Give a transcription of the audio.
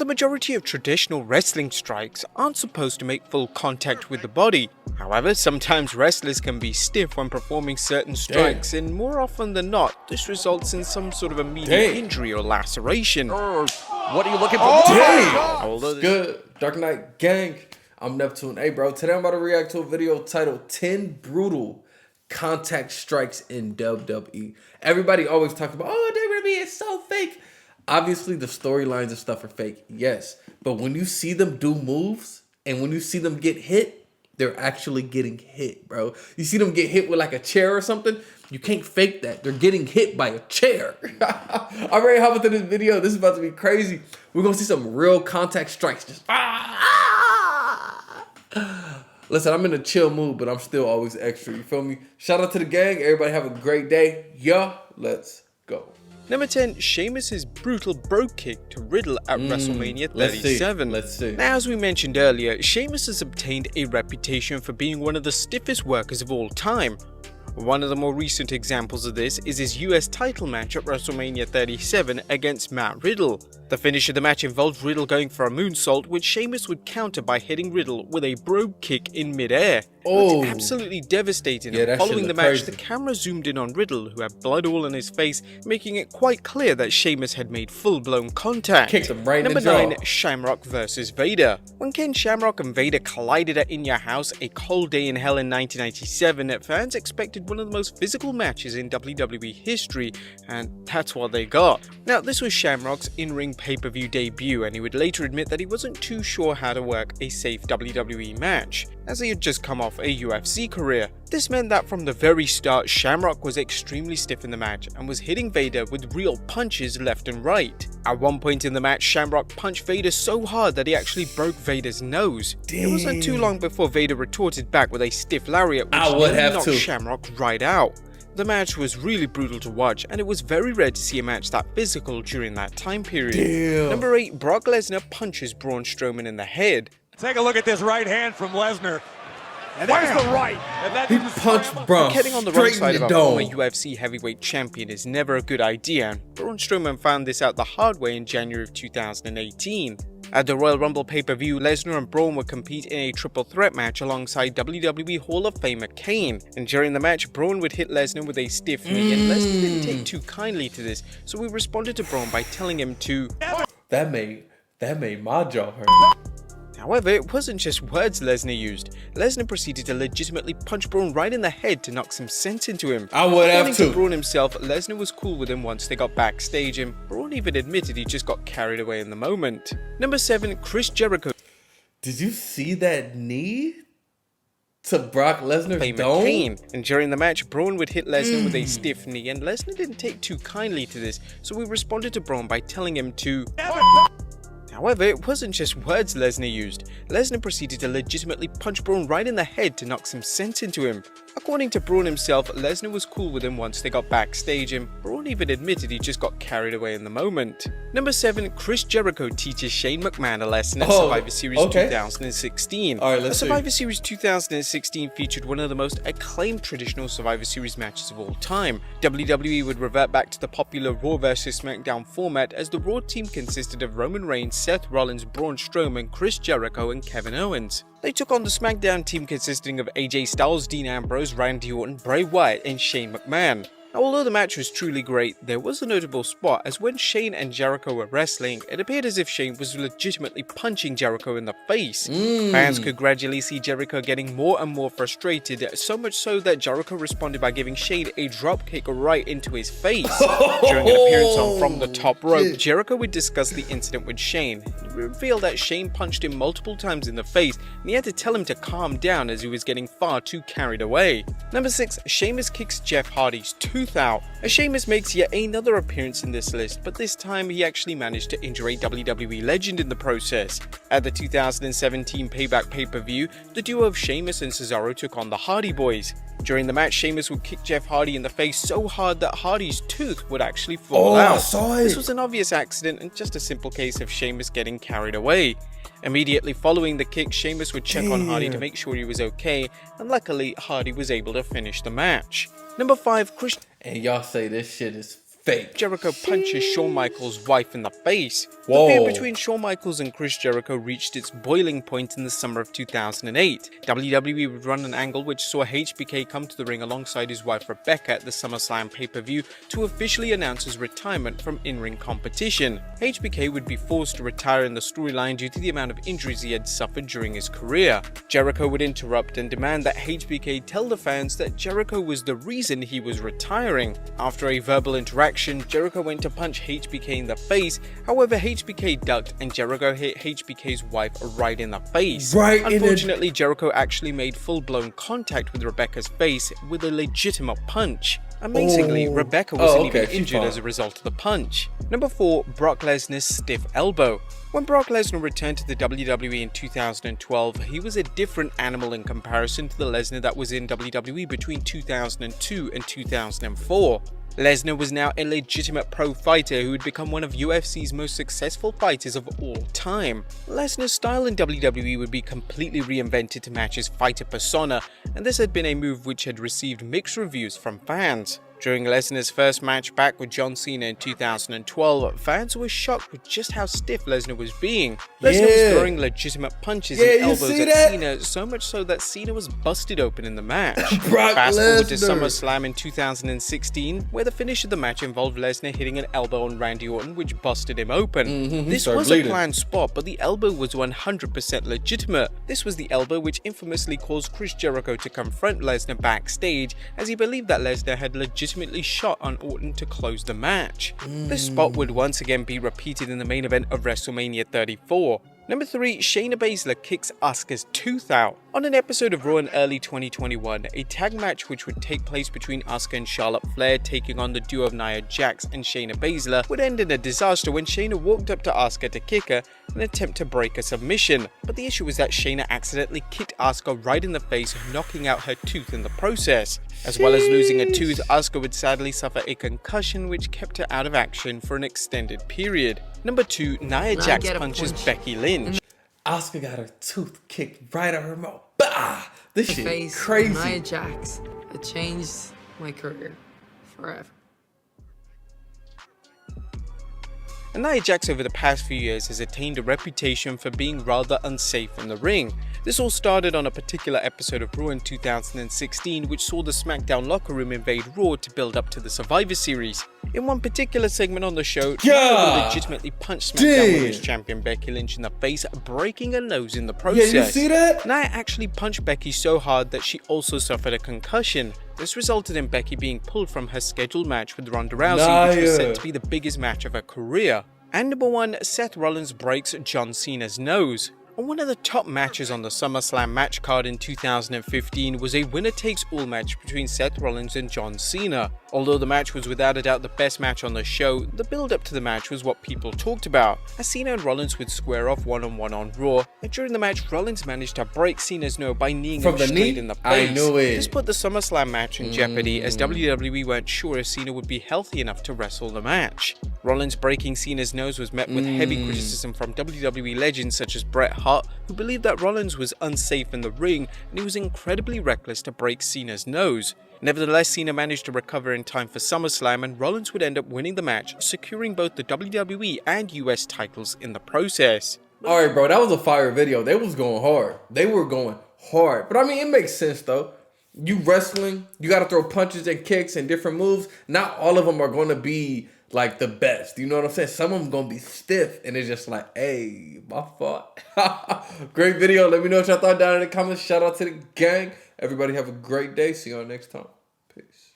The majority of traditional wrestling strikes aren't supposed to make full contact with the body. However, sometimes wrestlers can be stiff when performing certain strikes, and more often than not, this results in some sort of immediate injury or laceration. What are you looking for? Damn! Good. Dark Knight Gang. I'm Neptune. Hey, bro. Today I'm about to react to a video titled 10 Brutal Contact Strikes in WWE. Everybody always talks about, oh, WWE is so fake. Obviously, the storylines and stuff are fake, yes. But when you see them do moves and when you see them get hit, they're actually getting hit, bro. You see them get hit with like a chair or something, you can't fake that. They're getting hit by a chair. I'm ready to hop into this video. This is about to be crazy. We're going to see some real contact strikes. Just Listen, I'm in a chill mood, but I'm still always extra. You feel me? Shout out to the gang. Everybody have a great day. Yeah, let's go. Number 10, Sheamus' brutal brogue kick to Riddle at WrestleMania 37. Let's see. Now, as we mentioned earlier, Sheamus has obtained a reputation for being one of the stiffest workers of all time. One of the more recent examples of this is his US title match at WrestleMania 37 against Matt Riddle. The finish of the match involved Riddle going for a moonsault, which Sheamus would counter by hitting Riddle with a brogue kick in midair. It was absolutely devastating, and following the match, the camera zoomed in on Riddle, who had blood all on his face, making it quite clear that Sheamus had made full-blown contact. Kicked him right in Number the jaw. 9, Shamrock vs. Vader. When Ken Shamrock and Vader collided at In Your House, A Cold Day in Hell in 1997, fans expected one of the most physical matches in WWE history, and that's what they got. Now, this was Shamrock's in-ring pay-per-view debut, and he would later admit that he wasn't too sure how to work a safe WWE match, as he had just come off a UFC career. This meant that from the very start, Shamrock was extremely stiff in the match and was hitting Vader with real punches left and right. At one point in the match, Shamrock punched Vader so hard that he actually broke Vader's nose. It wasn't too long before Vader retorted back with a stiff lariat, which knocked Shamrock right out. The match was really brutal to watch, and it was very rare to see a match that physical during that time period. Number 8, Brock Lesnar punches Braun Strowman in the head. Take a look at this right hand from Lesnar. And that's the right. He punched Braun Getting on the wrong side of a dome. former UFC heavyweight champion is never a good idea, and Braun Strowman found this out the hard way in January of 2018. At the Royal Rumble pay-per-view, Lesnar and Braun would compete in a triple threat match alongside WWE Hall of Famer Kane. And during the match, Braun would hit Lesnar with a stiff knee, and Lesnar didn't take too kindly to this, so we responded to Braun by telling him to... That made my jaw hurt. However, it wasn't just words Lesnar used. Lesnar proceeded to legitimately punch Braun right in the head to knock some sense into him. I would have According to. to Braun himself, Lesnar was cool with him once they got backstage, and Braun even admitted he just got carried away in the moment. Number 7, Chris Jericho. Did you see that knee to Brock Lesnar's dome? Kane. And during the match, Braun would hit Lesnar with a stiff knee, and Lesnar didn't take too kindly to this, so we responded to Braun by telling him to... However, it wasn't just words Lesnar used. Lesnar proceeded to legitimately punch Braun right in the head to knock some sense into him. According to Braun himself, Lesnar was cool with him once they got backstage, and Braun even admitted he just got carried away in the moment. Number 7, Chris Jericho teaches Shane McMahon a lesson at Survivor Series 2016. Survivor Series 2016 featured one of the most acclaimed traditional Survivor Series matches of all time. WWE would revert back to the popular Raw vs SmackDown format, as the Raw team consisted of Roman Reigns, Seth Rollins, Braun Strowman, Chris Jericho, and Kevin Owens. They took on the SmackDown team consisting of AJ Styles, Dean Ambrose, Randy Orton, Bray Wyatt, and Shane McMahon. Now, although the match was truly great, there was a notable spot, as when Shane and Jericho were wrestling, it appeared as if Shane was legitimately punching Jericho in the face. Fans could gradually see Jericho getting more and more frustrated, so much so that Jericho responded by giving Shane a dropkick right into his face. During an appearance on From the Top Rope, Jericho would discuss the incident with Shane. He revealed that Shane punched him multiple times in the face, and he had to tell him to calm down as he was getting far too carried away. Number 6, Sheamus kicks Jeff Hardy's tooth out. As Sheamus makes yet another appearance in this list, but this time he actually managed to injure a WWE legend in the process. At the 2017 Payback pay-per-view, the duo of Sheamus and Cesaro took on the Hardy Boys. During the match, Sheamus would kick Jeff Hardy in the face so hard that Hardy's tooth would actually fall out. I saw it. This was an obvious accident and just a simple case of Sheamus getting carried away. Immediately following the kick, Sheamus would check on Hardy to make sure he was okay, and luckily Hardy was able to finish the match. Number 5, Chris... And y'all say this shit is fake. Jericho punches Shawn Michaels' wife in the face. Whoa. The feud between Shawn Michaels and Chris Jericho reached its boiling point in the summer of 2008. WWE would run an angle which saw HBK come to the ring alongside his wife Rebecca at the SummerSlam pay-per-view to officially announce his retirement from in-ring competition. HBK would be forced to retire in the storyline due to the amount of injuries he had suffered during his career. Jericho would interrupt and demand that HBK tell the fans that Jericho was the reason he was retiring. After a verbal interaction, Jericho went to punch HBK in the face. However, HBK ducked and Jericho hit HBK's wife right in the face. Unfortunately, Jericho actually made full-blown contact with Rebecca's face with a legitimate punch. Amazingly, Rebecca wasn't even injured as a result of the punch. Number 4. Brock Lesnar's stiff elbow. When Brock Lesnar returned to the WWE in 2012, he was a different animal in comparison to the Lesnar that was in WWE between 2002 and 2004. Lesnar was now a legitimate pro fighter who had become one of UFC's most successful fighters of all time. Lesnar's style in WWE would be completely reinvented to match his fighter persona, and this had been a move which had received mixed reviews from fans. During Lesnar's first match back with John Cena in 2012, fans were shocked with just how stiff Lesnar was being. Lesnar was throwing legitimate punches and elbows at Cena, so much so that Cena was busted open in the match. Fast forward to SummerSlam in 2016, where the finish of the match involved Lesnar hitting an elbow on Randy Orton, which busted him open. This was a planned spot, but the elbow was 100% legitimate. This was the elbow which infamously caused Chris Jericho to confront Lesnar backstage, as he believed that Lesnar had legitimately shot on Orton to close the match. This spot would once again be repeated in the main event of WrestleMania 34. Number 3. Shayna Baszler kicks Asuka's tooth out. On an episode of Raw in early 2021, a tag match which would take place between Asuka and Charlotte Flair taking on the duo of Nia Jax and Shayna Baszler would end in a disaster when Shayna walked up to Asuka to kick her in an attempt to break a submission. But the issue was that Shayna accidentally kicked Asuka right in the face, knocking out her tooth in the process. As well as losing a tooth, Asuka would sadly suffer a concussion which kept her out of action for an extended period. Number 2. Nia Jax punches Becky Lynch. Asuka got her tooth kicked right out her mouth. Bah! This shit crazy. Nia Jax, it changed my career forever. And Nia Jax over the past few years has attained a reputation for being rather unsafe in the ring. This all started on a particular episode of Raw in 2016 which saw the SmackDown locker room invade Raw to build up to the Survivor Series. In one particular segment on the show, Nia legitimately punched SmackDown Women's Champion Becky Lynch in the face, breaking her nose in the process. Yeah, you see that? Nia actually punched Becky so hard that she also suffered a concussion. This resulted in Becky being pulled from her scheduled match with Ronda Rousey, which was said to be the biggest match of her career. And number 1, Seth Rollins breaks John Cena's nose. And one of the top matches on the SummerSlam match card in 2015 was a winner-takes-all match between Seth Rollins and John Cena. Although the match was without a doubt the best match on the show, the build-up to the match was what people talked about, as Cena and Rollins would square off one-on-one on Raw, and during the match Rollins managed to break Cena's nose by kneeing him straight in the face. I knew it. This put the SummerSlam match in jeopardy, as WWE weren't sure if Cena would be healthy enough to wrestle the match. Rollins breaking Cena's nose was met with heavy criticism from WWE legends such as Bret Hart, who believed that Rollins was unsafe in the ring and he was incredibly reckless to break Cena's nose. Nevertheless, Cena managed to recover in time for SummerSlam and Rollins would end up winning the match, securing both the WWE and US titles in the process. Alright bro, that was a fire video. They was going hard. They were going hard. But I mean, it makes sense though. You wrestling, you gotta throw punches and kicks and different moves. Not all of them are gonna be like the best. You know what I'm saying? Some of them gonna be stiff and it's just like, hey, my fault. Great video. Let me know what y'all thought down in the comments. Shout out to the gang. Everybody have a great day. See y'all next time. Peace.